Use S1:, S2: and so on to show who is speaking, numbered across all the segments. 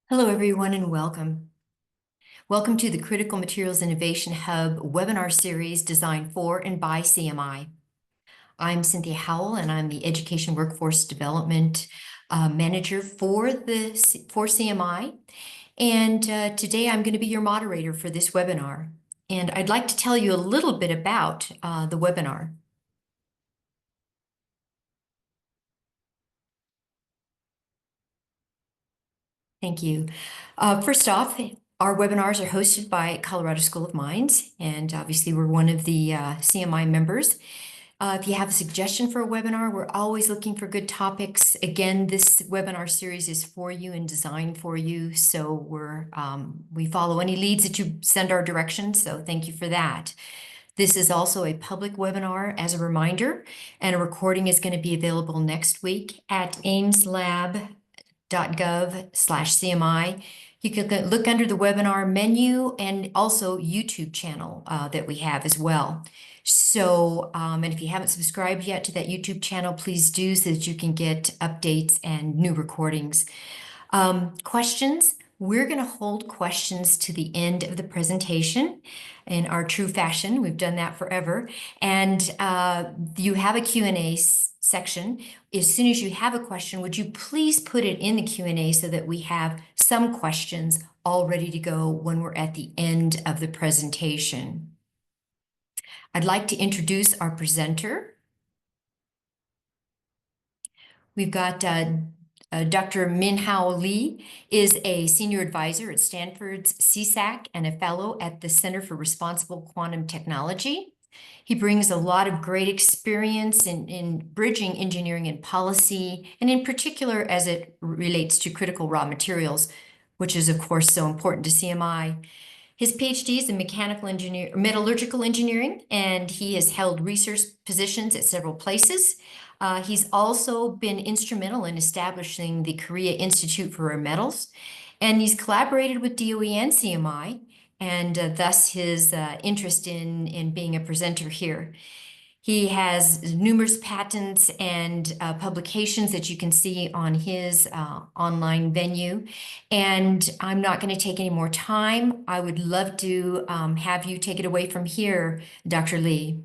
S1: Hello, everyone, and welcome. Welcome to the Critical Materials Innovation Hub webinar series designed for and by CMI. I'm Cynthia Howell, and I'm the Education Workforce Development Manager for CMI. And today I'm going to be your moderator for this webinar. And I'd like to tell you a little bit about the webinar. Thank you. First off, our webinars are hosted by Colorado School of Mines, and obviously we're one of the CMI members. If you have a suggestion for a webinar, we're always looking for good topics. Again, this webinar series is for you and designed for you, so we follow any leads that you send our direction, so thank you for that. This is also a public webinar as a reminder, and a recording is going to be available next week at aimslab.gov/CMI. You can look under the webinar menu and also YouTube channel that we have as well. So, and if you haven't subscribed yet to that YouTube channel, please do so that you can get updates and new recordings. Questions? We're going to hold questions to the end of the presentation in our true fashion. We've done that forever. And you have a Q&A section. As soon as you have a question, would you please put it in the Q&A so that we have some questions all ready to go when we're at the end of the presentation. I'd like to introduce our presenter. We've got Dr. Min-Hao Lee is a senior advisor at Stanford's CSAC and a fellow at the Center for Responsible Quantum Technology. He brings a lot of great experience in bridging engineering and policy, and in particular as it relates to critical raw materials, which is, of course, so important to CMI. His PhD is in metallurgical engineering, and he has held research positions at several places. He's also been instrumental in establishing the Korea Institute for Rare Metals, and he's collaborated with DOE and CMI, and thus his interest in being a presenter here. He has numerous patents and publications that you can see on his online venue. And I'm not going to take any more time. I would love to have you take it away from here, Dr. Lee.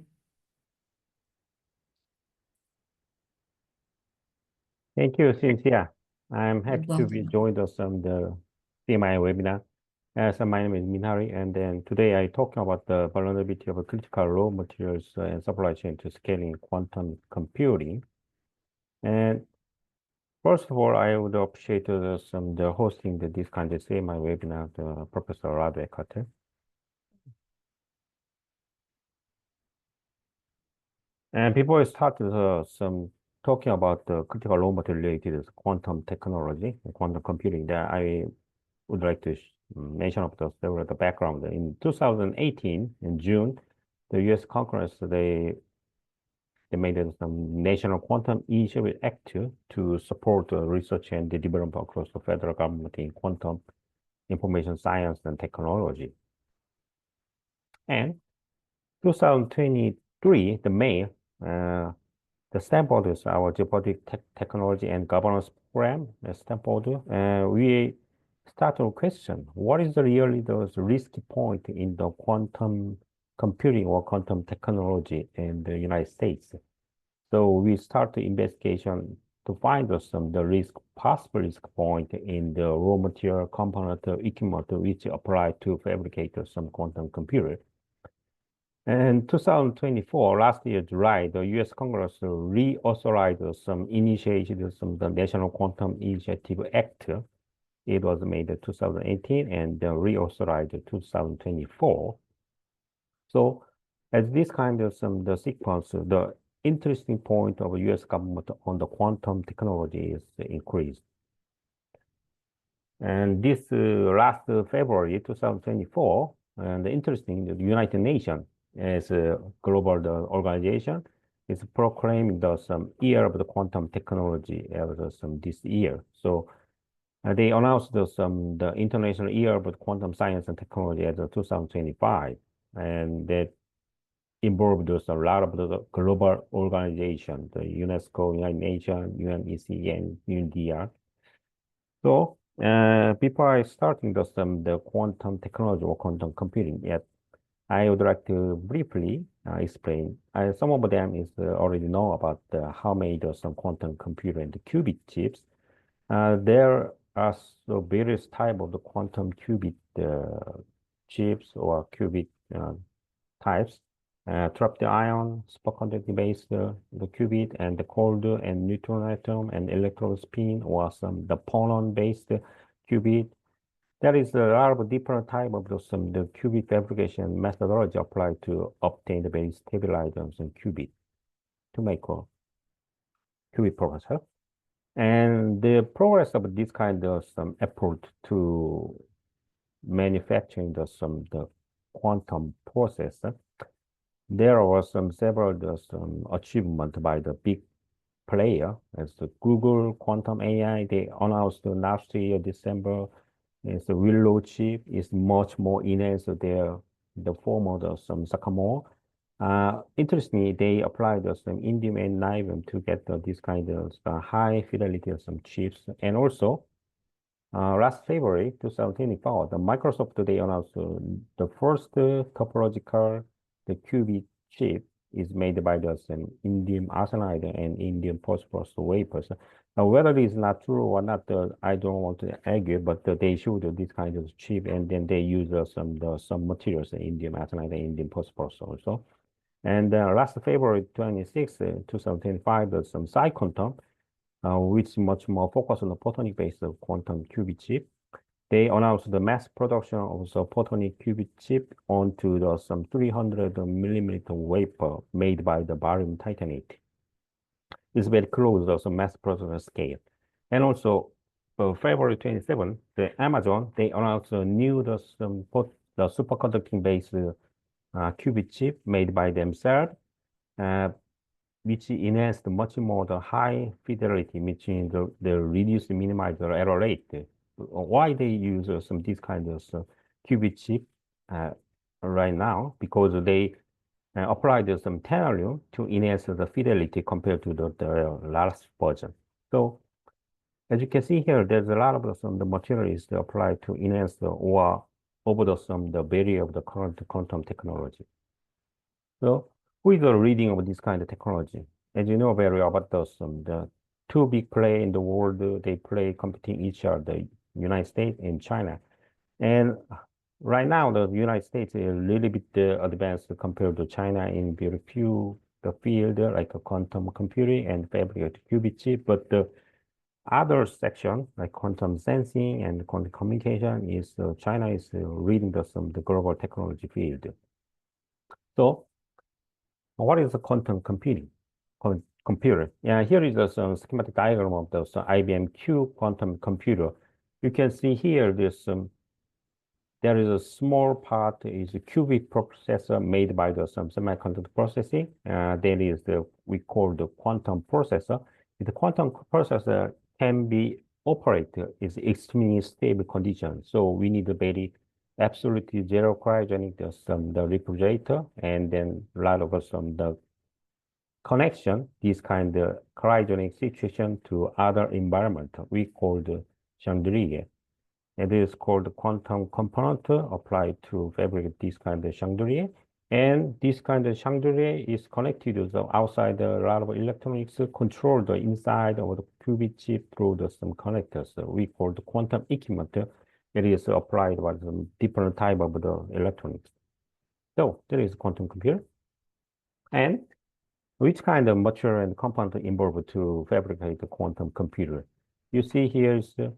S2: Thank you, Cynthia. I'm happy to be
S1: welcome.
S2: joined us on the CMI webinar. So my name is Minhari, and then today I talking about the vulnerability of critical raw materials and supply chain to scaling quantum computing. And first of all, I would appreciate the hosting this kind of CMI webinar, Professor Rod Eckert. And before I start some talking about the critical raw material related quantum technology, quantum computing, that I would like to mention of the background. In 2018, in June, the U.S. Congress, they made some National Quantum Initiative Act to support research and the development across the federal government in quantum information science and technology. And 2023, the May, the Stanford is our geopolitics technology and governance program, Stanford. We start to question what is really the risky point in the quantum computing or quantum technology in the United States. So we start the investigation to find the possible risk point in the raw material component equipment which apply to fabricate some quantum computer. And 2024, last year, July, the U.S. Congress reauthorized the National Quantum Initiative Act. It was made in 2018 and reauthorized in 2024. So, as this kind of the sequence, the interesting point of U.S. government on the quantum technology is increased. And this last February 2024, and interesting, the United Nations as a global organization is proclaiming the year of the quantum technology as this year. So they announced the International Year of Quantum Science and Technology as 2025, and that involved a lot of the global organization, the UNESCO, United Nations, UNEC, and UNDR. So Before I starting the quantum technology or quantum computing, yet I would like to briefly explain. Some of them is already know about how made some quantum computer and the qubit chips. There are so various type of the quantum qubit chips or qubit types. Trapped ion, superconducting based the qubit, and the cold and neutron atom and electron spin, or the polon based qubit. There is a lot of different type of the qubit fabrication methodology applied to obtain the very stabilized qubit to make a qubit processor. And the progress of this kind of some effort to manufacturing the quantum processor, there was several achievement by the big player as the Google Quantum AI. They announced last year December is the Willow chip is much more enhanced the form of some Sycamore. Interestingly, they applied some indium and niobium to get this kind of high fidelity of some chips. And also, last February 2024, the Microsoft they announced the first topological the qubit chip is made by the indium arsenide and indium phosphorus wafers. Now, whether it is not true or not, I don't want to argue, but they showed this kind of chip, and then they use some materials, indium arsenide and indium phosphorus also. And last February 26, 2025, there's some PsiQuantum, which is much more focused on the photonic-based quantum qubit chip. They announced the mass production of the photonic qubit chip onto some 300 millimeter wafer made by the barium titanate. It's very close to some mass production scale. And also, February 27, the Amazon, they announced a new the superconducting-based qubit chip made by themselves, which enhanced much more the high fidelity, meaning the reduced minimize the error rate. Why they use some this kind of qubit chip right now? Because they applied some tellurium to enhance the fidelity compared to the last version. So as you can see here, there's a lot of the materials applied to enhance or over the barrier of the current quantum technology. So who is the leading of this kind of technology? As you know very well about the two big players in the world, they play competing each other, the United States and China. And right now, the United States is a little bit advanced compared to China in very few the field like quantum computing and fabricated qubit chip, but the other section like quantum sensing and quantum communication is China is leading the global technology field. So what is the quantum computing? Computer. Yeah, here is a schematic diagram of the IBM Q quantum computer. You can see here this there is a small part is a qubit processor made by some semiconductor processing. That is we call the quantum processor. The quantum processor can be operated is extremely stable condition. So we need a very absolutely zero cryogenic the refrigerator, and then a lot of the connection this kind of cryogenic situation to other environment we call the chandelier. It is called quantum component applied to fabricate this kind of chandelier. And this kind of chandelier is connected to the outside a lot of electronics control the inside of the qubit chip through some connectors. We call the quantum equipment. It is applied by some different type of the electronics. So there is quantum computer. And which kind of material and component involved to fabricate the quantum computer? You see here is a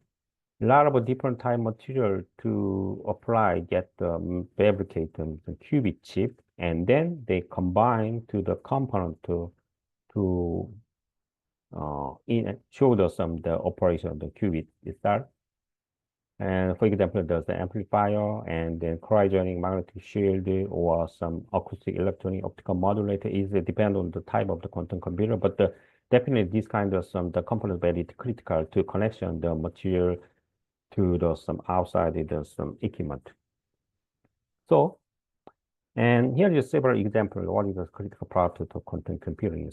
S2: lot of different type material to apply, get fabricate the qubit chip, and then they combine to the component to show the operation of the qubit itself. And for example, there's the amplifier and then cryogenic magnetic shield or some acoustic electronic optical modulator is depend on the type of the quantum computer, but definitely this kind of the component very critical to connection the material to some outside some equipment. So, and here is several examples. What is the critical part of the quantum computing?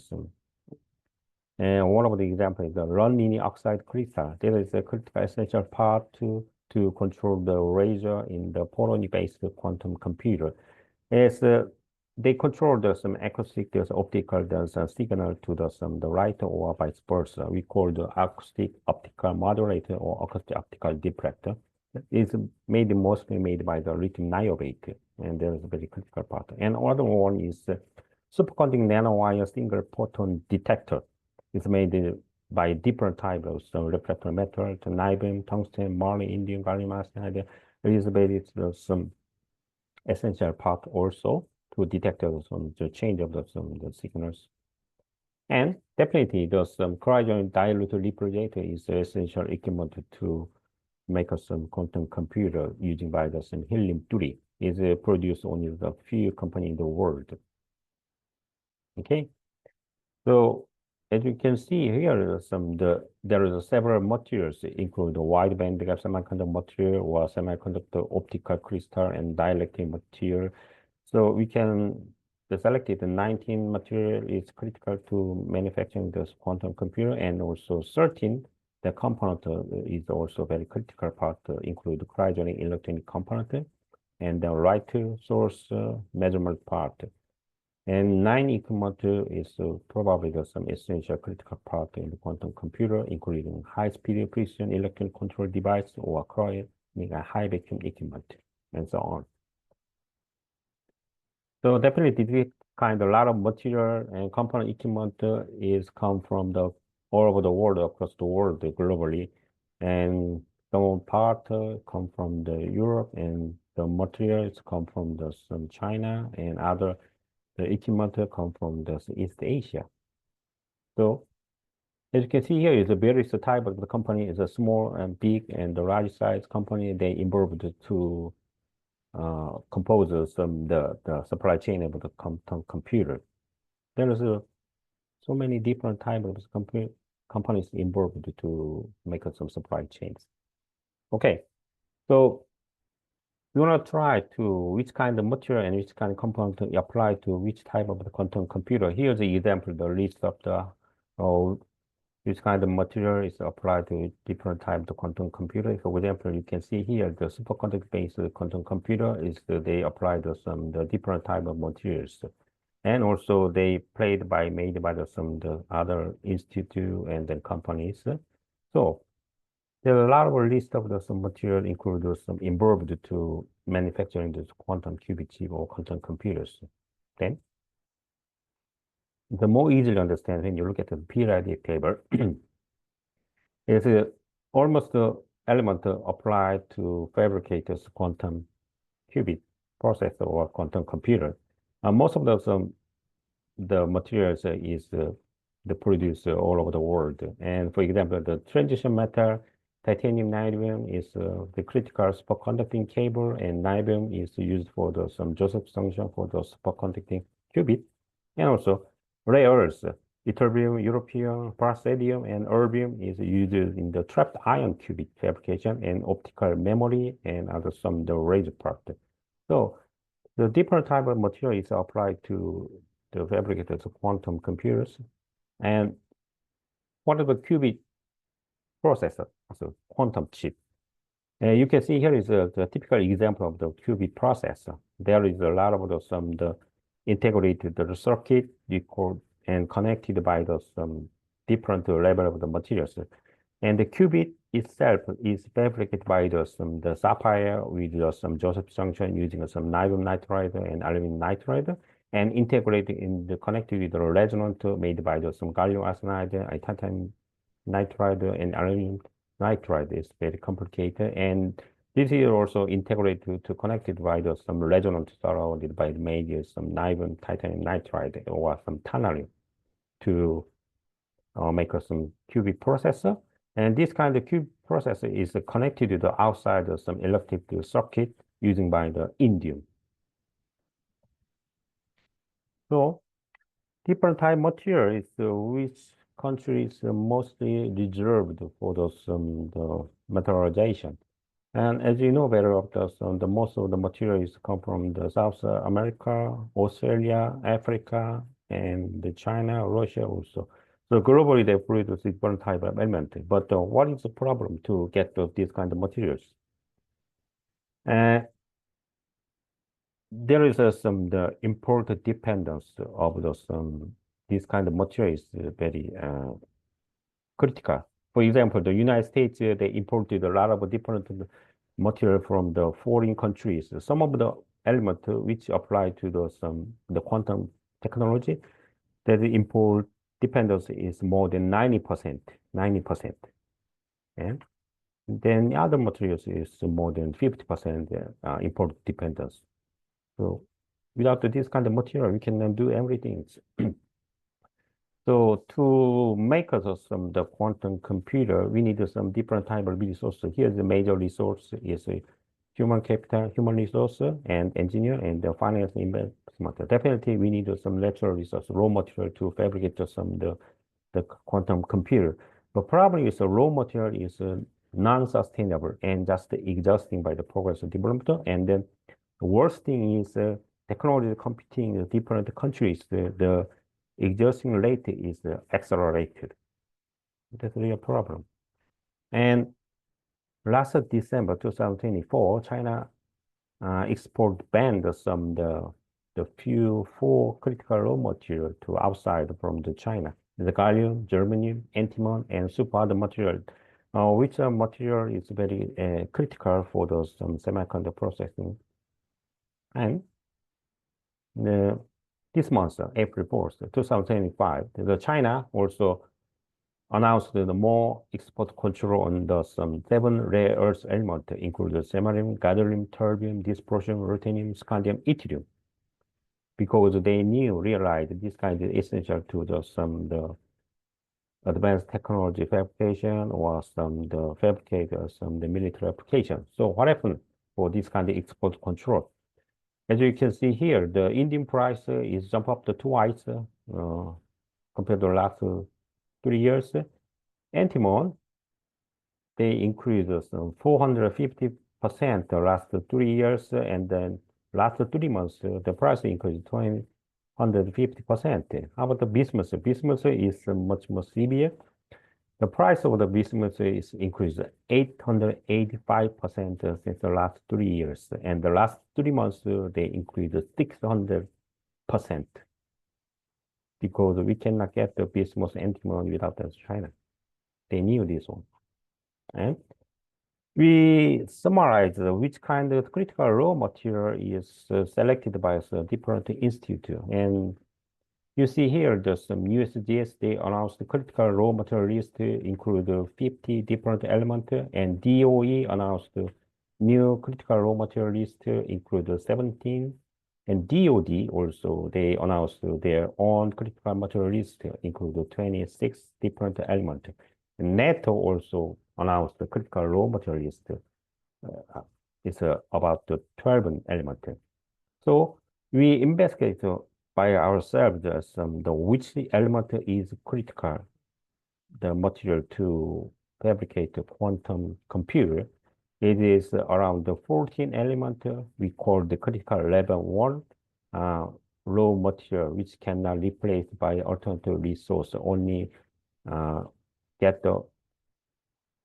S2: And one of the examples is the non-linear oxide crystal. This is a critical essential part to control the laser in the Polony-based quantum computer. As they control some acoustic, there's optical, there's a signal to the right or vice versa. We call the acoustic optical modulator or acoustic optical diffractor. It's mostly made by the lithium niobate, and there's a very critical part. And another one is superconducting nanowire single photon detector. It's made by different types of reflector metal, the niobium, tungsten, moly, indium, gallium arsenide. There is some essential part also to detect the change of the signals. And definitely some cryogenic dilute refrigerator is essential equipment to make some quantum computer using by some helium-3. Is produced only the few company in the world. Okay, so as you can see here, there is several materials, include the wide bandgap semiconductor material or semiconductor optical crystal and dielectric material. So we can select the 19 material is critical to manufacturing this quantum computer, and also 13 the component is also very critical part, include cryogenic electronic component and the right source measurement part. And 9 equipment is probably some essential critical part in the quantum computer, including high-speed precision electronic control device or cryogenic high vacuum equipment, and so on. So definitely this kind of a lot of material and component equipment is come from all over the world, across the world globally. And some part come from the Europe, and the materials come from some China, and other the equipment come from the East Asia. So as you can see here is a various type of the company is a small and big and the large size company. They involved to compose the supply chain of the quantum computer. There is so many different types of companies involved to make some supply chains. Okay, so we want to try to which kind of material and which kind of component to apply to which type of the quantum computer. Here's the example, the list of the which kind of material is applied to different types of quantum computer. For example, you can see here the superconductor-based quantum computer is they applied the different type of materials, and also they made by some the other institute and then companies. So there are a lot of list of some material include some involved to manufacturing this quantum qubit chip or quantum computers. Then the more easily understand when you look at the periodic table, it's almost the element applied to fabricate this quantum qubit processor or quantum computer. Most of the materials is the produced all over the world. And for example, the transition metal, titanium niobium is the critical superconducting cable, and niobium is used for some Joseph's junction for the superconducting qubit. And also rare earths, ytterbium, europium, praseodymium, and erbium is used in the trapped ion qubit fabrication and optical memory and other the laser part. So the different type of material is applied to the fabricated quantum computers. And what is the qubit processor, so quantum chip? You can see here is the typical example of the qubit processor. There is a lot of the integrated circuit and connected by some different level of the materials. And the qubit itself is fabricated by the sapphire with some Joseph's junction using some niobium nitride and aluminum nitride, and integrated in the connected with the resonant made by some gallium arsenide, titanium nitride, and aluminum nitride. Is very complicated, and this is also integrated to connected by some resonant surrounded by maybe some niobium titanium nitride or some tunneling to make some qubit processor. And this kind of qubit processor is connected to the outside of some electric circuit using by the indium. So different type material is which country is mostly reserved for the metallization. And as you know better of the most of the materials come from the South America, Australia, Africa, and the China, Russia also. So globally, they produce different type of element. But what is the problem to get these kind of materials? There is the import dependence of these kind of materials very critical. For example, the United States, they imported a lot of different material from the foreign countries. Some of the elements which apply to the quantum technology, that the import dependence is more than 90%, 90%. And then the other materials is more than 50% import dependence. So without this kind of material, we can do everything. So to make us the quantum computer, we need some different type of resources. Here's the major resource is human capital, human resource, and engineer, and the finance investment. Definitely, we need some natural resource, raw material to fabricate the quantum computer. The problem is the raw material is non-sustainable and just exhausting by the progress of development. And then the worst thing is technology competing in different countries. The exhausting rate is accelerated. That's really a problem. And last December 2024, China export banned the few four critical raw material to outside from China. The gallium, germanium, antimony, and super other material, which material is very critical for those semiconductor processing. And this month, April 4th, 2025, China also announced the more export control on some 7 rare earth elements, including samarium, gadolinium, terbium, dysprosium, ruthenium, scandium, yttrium, because they realized this kind is essential to the advanced technology fabrication or the fabricators, the military application. So what happened for this kind of export control? As you can see here, the Indian price is jump up to twice compared to the last 3 years. Antimony, they increased 450% the last 3 years, and then last 3 months, the price increased 250%. How about the bismuth? Bismuth is much more severe. The price of the bismuth is increased 885% since the last 3 years. And the last 3 months, they increased 600% because we cannot get the bismuth antimony without China. They knew this one. And we summarize which kind of critical raw material is selected by a different institute. And you see here, there's some USGS, they announced the critical raw material list include 50 different elements, and DOE announced the new critical raw material list include 17, and DOD also, they announced their own critical material list include 26 different elements. And NATO also announced the critical raw material list is about the 12 elements. So we investigate by ourselves which element is critical, the material to fabricate a quantum computer. It is around the 14 element we call the critical level 1 raw material, which cannot be replaced by alternative resource, only get the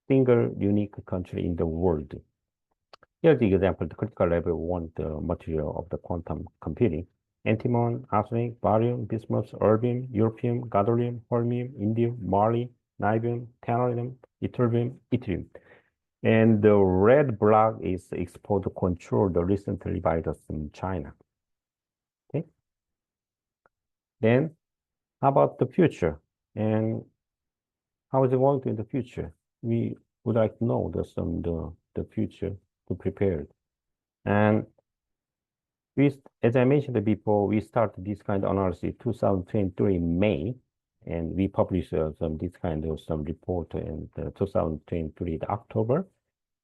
S2: single unique country in the world. Here's the example, the critical level 1 the material of the quantum computing. Antimony, arsenic, barium, bismuth, erbium, europium, gadolinium, holmium, indium, moly, niobium, tellurium, yttrium. And the red block is export controlled recently by China. Okay. Then, how about the future? And how is it going to in the future? We would like to know the future to prepare. And as I mentioned before, we started this kind of analysis 2023 May, and we published this kind of report in 2023 October.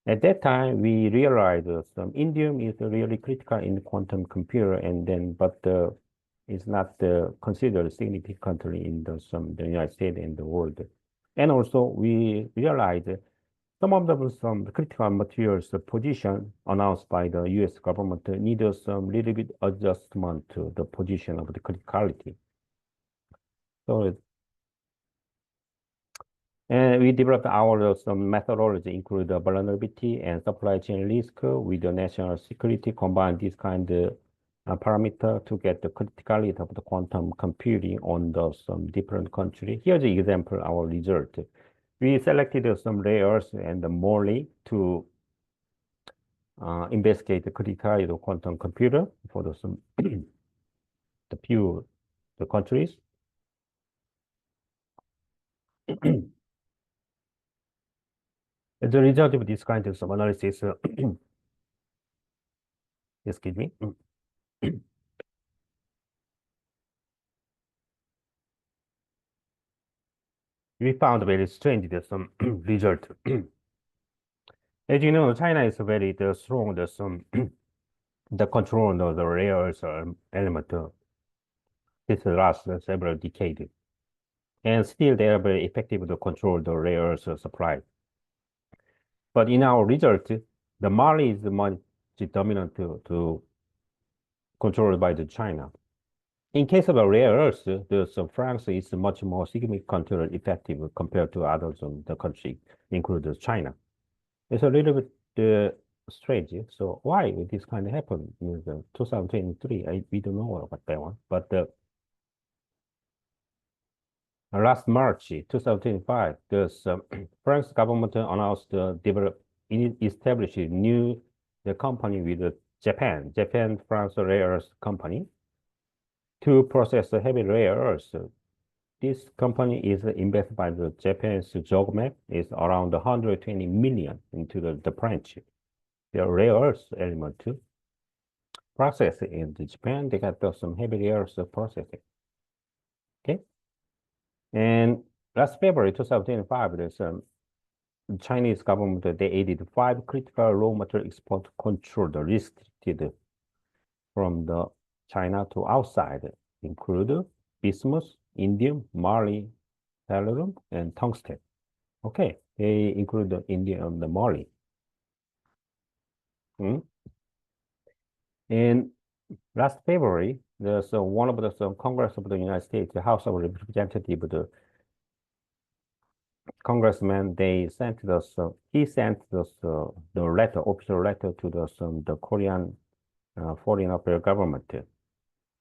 S2: At that time, we realized some indium is really critical in the quantum computer, and then it's not considered significantly in the United States and the world. And also, we realized some of the critical materials position announced by the U.S. government needed some little bit adjustment to the position of the criticality. So And we developed our some methodology, include the vulnerability and supply chain risk with the national security, combine this kind of parameter to get the criticality of the quantum computing on some different country. Here's the example, our result. We selected some layers and the Morley to investigate the criticality of quantum computer for some the few countries. As a result of this kind of some analysis, excuse me. We found very strange some result. As you know, China is very strong the control of the rare earth element. This lasts several decades, and still they are very effective to control the rare earth supply. But in our result, the Mali is much dominant to controlled by the China. In case of a rare earth, France is much more significantly effective compared to others in the country, including China. It's a little bit strange. So why this kind of happened in 2023? We don't know about that one. But last March 2025, the French government announced establish a new company with Japan France Rare Earth Company to process the heavy rare earths. This company is invested by the Japanese government, is around 120 million into the branch. The rare earth element to process in Japan. They got some heavy rare earth processing. Okay. And last February 2025, there's Chinese government, they added 5 critical raw material export control restricted from the China to outside, include bismuth, indium, moly, tellurium, and tungsten. Okay, they include the indium and the moly. And last February, there's one of the Congress of the United States, the House of Representatives, the congressman, they sent us, he sent us the letter, official letter to the Korean foreign affairs government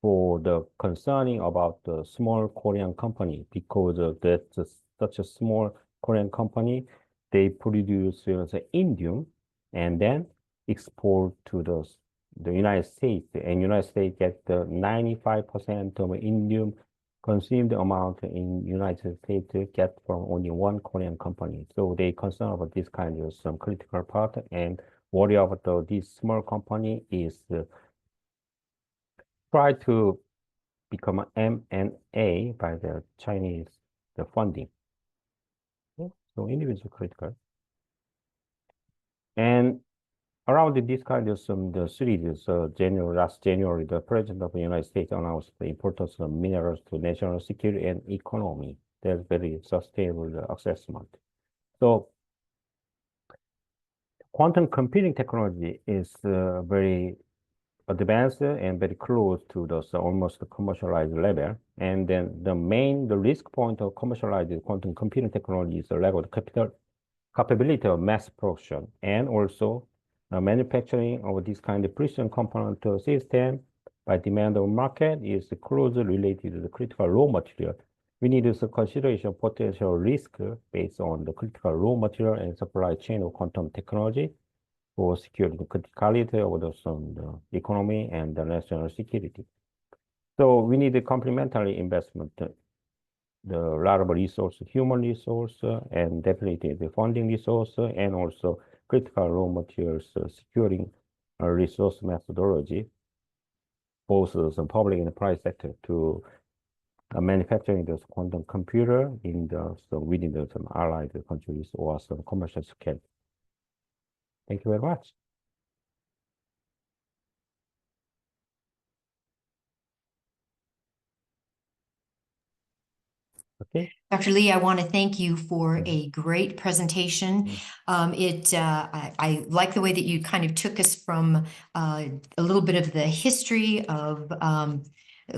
S2: for the concerning about the small Korean company, because that's such a small Korean company, they produce indium and then export to the United States, and United States get 95% of indium consumed amount in United States get from only one Korean company. So they concern about this kind of some critical part and worry about this small company is try to become an M&A by the Chinese, the funding. Okay? So individual critical. And around this kind of the series, last January, the President of the United States announced the importance of minerals to national security and economy. There's very sustainable assessment. So quantum computing technology is very advanced and very close to those almost commercialized level. And then the risk point of commercialized quantum computing technology is the lack of capability of mass production, and also manufacturing of this kind of precision component system by demand of market is closely related to the critical raw material. We need to consideration potential risk based on the critical raw material and supply chain of quantum technology for securing the criticality of the economy and the national security. So we need a complementary investment, the lot of resource, human resource, and definitely the funding resource, and also critical raw materials securing a resource methodology, both the public and the private sector, to manufacturing this quantum computer in within some allied countries or some commercial scale. Thank you very much. Okay.
S1: Dr. Lee, I want to thank you for a great presentation. I like the way that you kind of took us from a little bit of the history of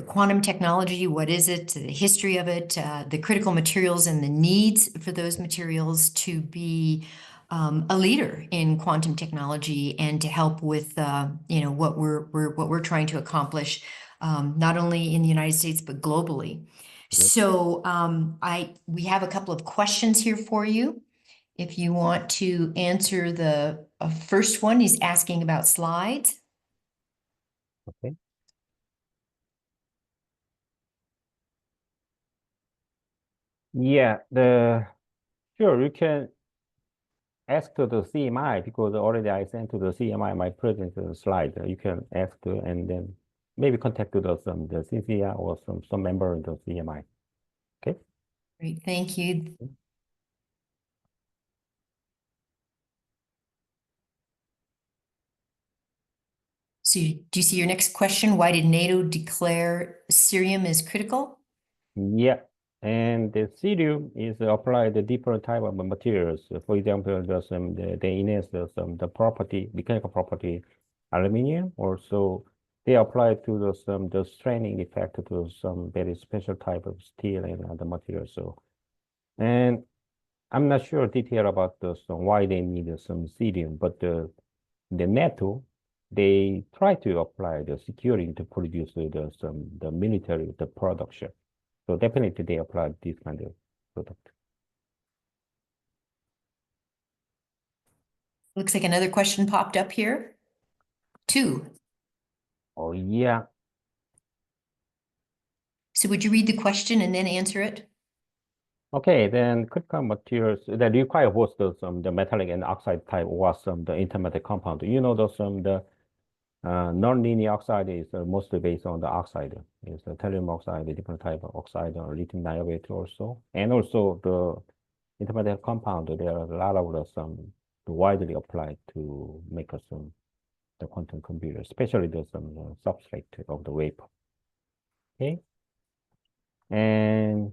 S1: quantum technology, what is it, the history of it, the critical materials and the needs for those materials to be a leader in quantum technology and to help with what we're trying to accomplish, not only in the United States but globally.
S2: Yep.
S1: So we have a couple of questions here for you. If you want to answer the first one, he's asking about slides.
S2: Okay. Yeah, sure, you can ask to the CMI because already I sent to the CMI my present slide. You can ask to, and then maybe contact to the CCR or some member of the CMI. Okay.
S1: Great, thank you. So do you see your next question? Why did NATO declare cerium as critical?
S2: Yeah, and the cerium is applied to different type of materials. For example, they enhance the property, mechanical property, aluminum. Also, they apply to the straining effect to some very special type of steel and other materials. So, and I'm not sure detail about why they need some cerium, but the NATO they try to apply the security to produce the military the production. So definitely they apply this kind of product.
S1: Looks like another question popped up here. 2.
S2: Oh yeah.
S1: So would you read the question and then answer it?
S2: Okay, then critical materials that require both the metallic and oxide type or the intermediate compound. You know the non-linear oxide is mostly based on the oxide. It's the tellurium oxide, a different type of oxide, or lithium niobate also, and also the intermediate compound. There are a lot of widely applied to make the quantum computer, especially the substrate of the wafer. Okay, and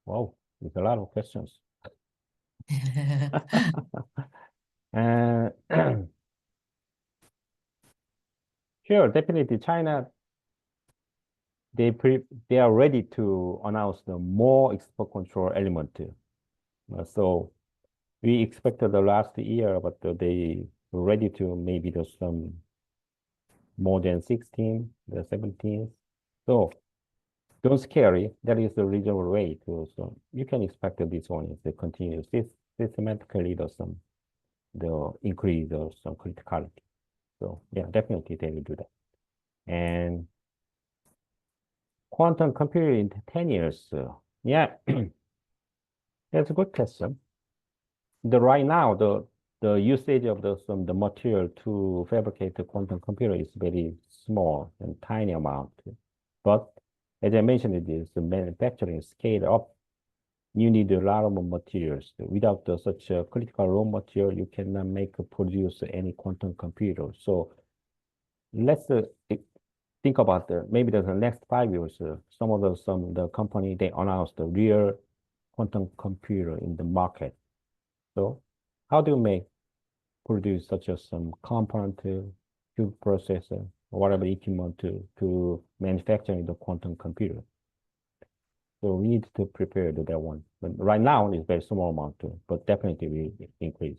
S2: wow, there's a lot of questions. Uh, sure, definitely China, they are ready to announce the more export control element. So we expected the last year, but they ready to maybe do some more than 16, the 17. So don't scary. That is the reasonable way to, so you can expect that this one is to continue systematically the increase of some criticality. So yeah, definitely they will do that. And quantum computing in 10 years, yeah, that's a good question. Right now, the usage of the material to fabricate the quantum computer is very small and tiny amount. But as I mentioned, it is the manufacturing scale up. You need a lot of materials. Without such a critical raw material, you cannot produce any quantum computer. So let's think about maybe the next 5 years. Some of the company they announced the real quantum computer in the market. So how do you produce such as some component to processor or whatever equipment to manufacturing the quantum computer? So we need to prepare that one. But right now it's very small amount too, but definitely will increase.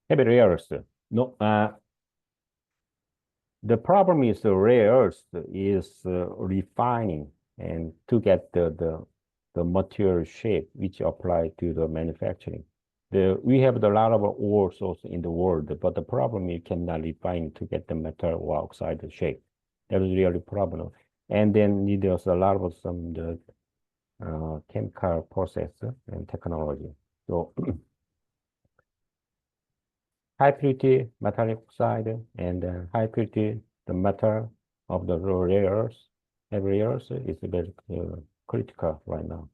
S2: Heavy rare earths. No, the problem is the rare earth is refining and to get the material shape which apply to the manufacturing. We have a lot of ore source in the world, but the problem you cannot refine to get the metal or oxide shape. That is really a problem. And then there's a lot of the chemical process and technology. So high purity metallic oxide and high purity the metal of the rare earths, heavy earths is very critical right now.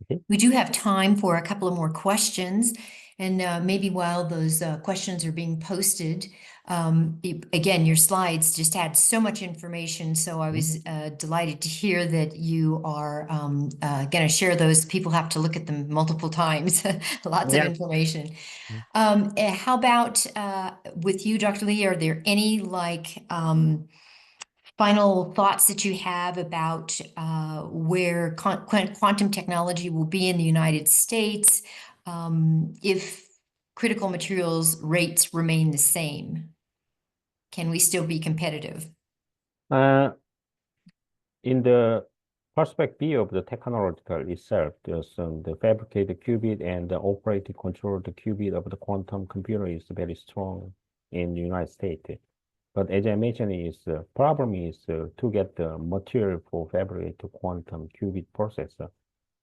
S2: Okay.
S1: We do have time for a couple of more questions. And maybe while those questions are being posted, again, your slides just had so much information. So I was delighted to hear that you are going to share those. People have to look at them multiple times. Lots of
S2: Yeah.
S1: information. How about with you, Dr. Lee? Are there any final thoughts that you have about where quantum technology will be in the United States if critical materials rates remain the same? Can we still be competitive?
S2: In the perspective of the technological itself, the fabricated qubit and the operating control the qubit of the quantum computer is very strong in the United States. But as I mentioned, the problem is to get the material for fabricate the quantum qubit processor.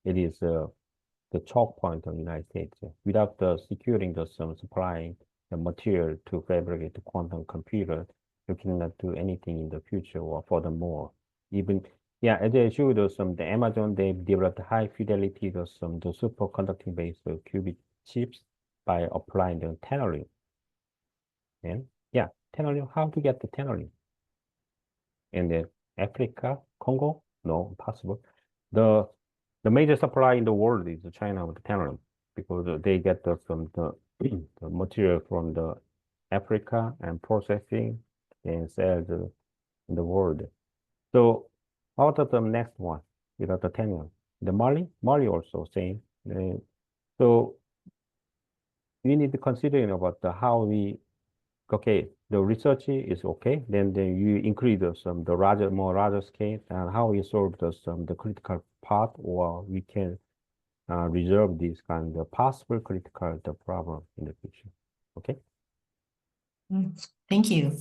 S2: It is the choke point of the United States. Without the securing some supplying the material to fabricate the quantum computer, you cannot do anything in the future or furthermore. Even as I showed the Amazon, they developed high fidelity the superconducting based qubit chips by applying the tunneling. And tunneling, how to get the tunneling? And then Africa, Congo? No, impossible. The major supply in the world is China with the tantalum because they get the the material from the Africa and processing and sell in the world. So how about the next one without the tantalum? The Mali also same. So we need to consider about how we the research is okay. Then you increase the more larger scale and how we solve the critical part, or we can resolve this kind of possible critical the problem in the future. Okay.
S1: Thank you.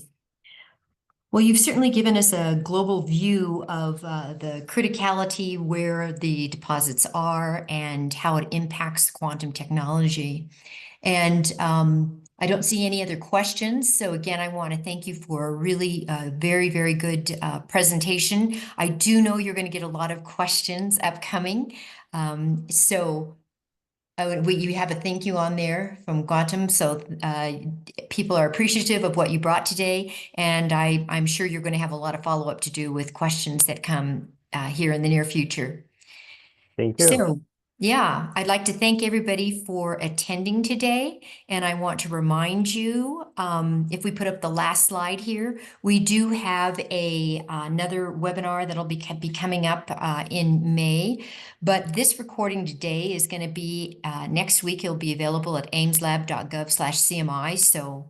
S1: Well, you've certainly given us a global view of the criticality, where the deposits are, and how it impacts quantum technology. And I don't see any other questions. So again, I want to thank you for a really very, very good presentation. I do know you're going to get a lot of questions upcoming. You have a thank you on there from Gautam. So people are appreciative of what you brought today. And I'm sure you're going to have a lot of follow-up to do with questions that come here in the near future.
S2: Thank you.
S1: So, yeah, I'd like to thank everybody for attending today. And I want to remind you, if we put up the last slide here, we do have another webinar that'll be coming up in May. But this recording today is going to be next week. It'll be available at aimslab.gov/CMI. So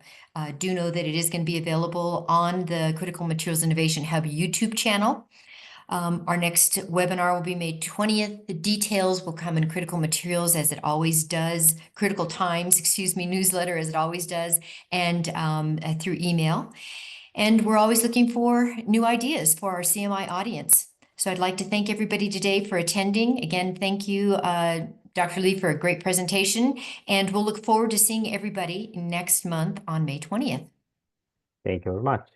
S1: do know that it is going to be available on the Critical Materials Innovation Hub YouTube channel. Our next webinar will be May 20th. The details will come in Critical Materials, as it always does, Critical Times, newsletter, as it always does, and through email. And we're always looking for new ideas for our CMI audience. So I'd like to thank everybody today for attending. Again, thank you, Dr. Lee, for a great presentation. And we'll look forward to seeing everybody next month on May 20th.
S2: Thank you very much.